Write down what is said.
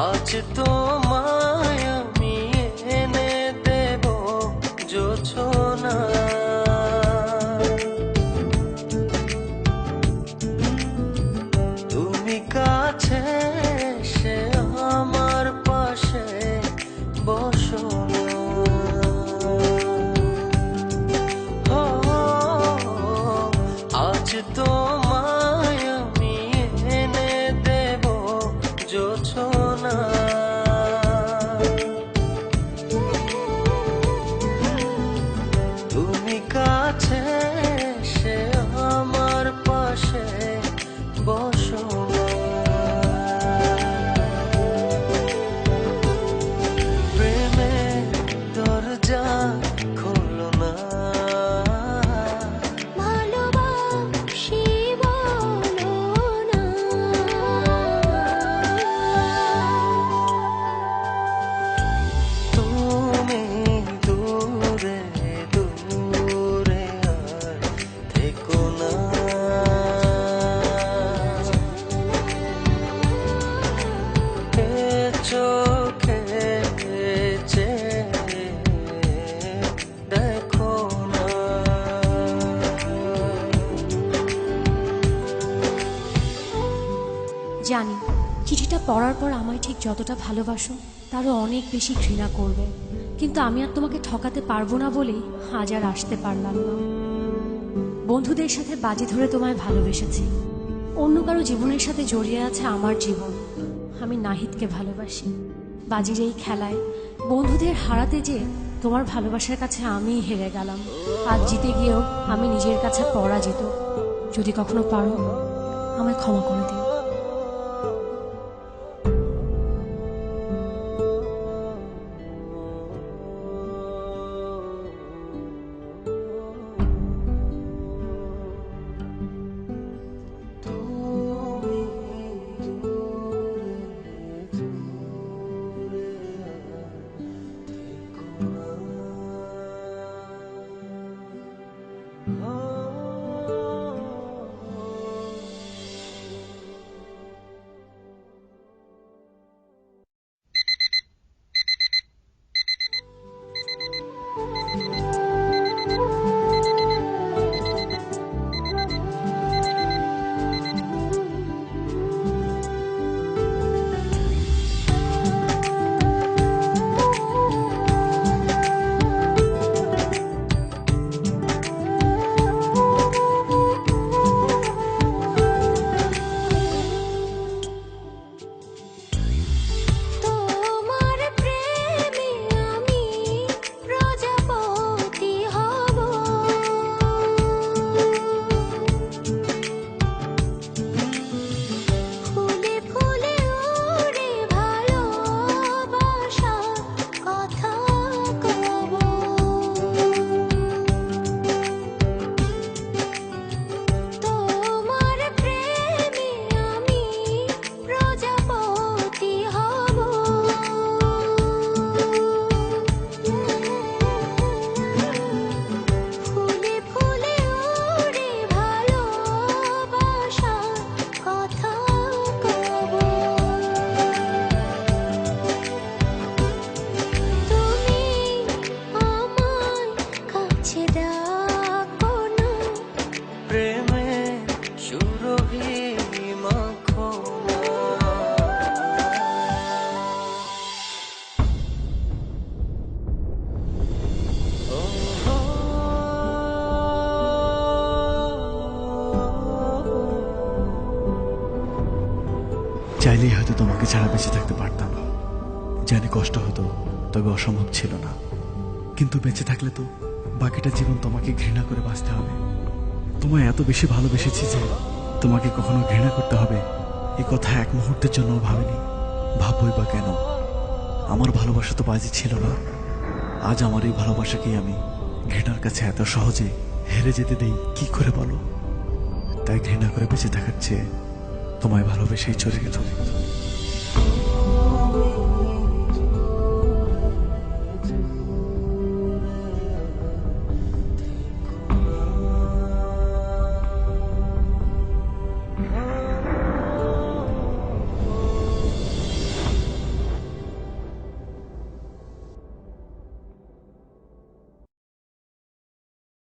আজ তোমায় আমি এনে দেব জোছনা, তুমি কাছে এসে আমার পাশে বসো না। আজ তোমায় আমি এনে দেব জোছনা, তুমি কাছে এসে আমার পাশে বসো না। প্রেমের দরজা খোলো না, ভালোবাসি বলো না। তুমি দূরে দূরে আর থেকো না। এ চোখে চেয়ে দেখো না। জানি চিঠিটা পড়ার পর আমায় ঠিক যতটা ভালোবাসো তারও অনেক বেশি ঘৃণা করবে, কিন্তু আমি আর তোমাকে ঠকাতে পারবো না বলেই আজ আর আসতে পারলাম না। বন্ধুদের সাথে বাজি ধরে তোমায় ভালোবেসেছি, অন্য কারো জীবনের সাথে জড়িয়ে আছে আমার জীবন। আমি নাহিদকে ভালোবাসি। বাজির এই খেলায় বন্ধুদের হারাতে যেয়ে তোমার ভালোবাসার কাছে আমিই হেরে গেলাম। আজ জিতে গিয়েও আমি নিজের কাছে পরাজিত। যদি কখনো পারো আমায় ক্ষমা করে দিও। চাইলেই হয়তো তোমাকে ছাড়া বেঁচে থাকতে পারতাম। জানি কষ্ট হতো, তবে অসম্ভব ছিল না। কিন্তু বেঁচে থাকলে তো বাকিটা জীবন তোমাকে ঘৃণা করে বাঁচতে হবে। তোমায় এত বেশি ভালোবেসেছি যে তোমাকে কখনো ঘৃণা করতে হবে এই কথা এক মুহূর্তের জন্য ভাবিনি। ভাববই বা কেন? আমার ভালোবাসা তো বাজি ছিল না। আজ আমার এই ভালোবাসাকেই আমি ঘৃণার কাছে এত সহজে হেরে যেতে দেই কি করে বলো? তাই ঘৃণা করে বেঁচে থাকার চেয়ে তোমায় ভালোবেসেই চলে গেল।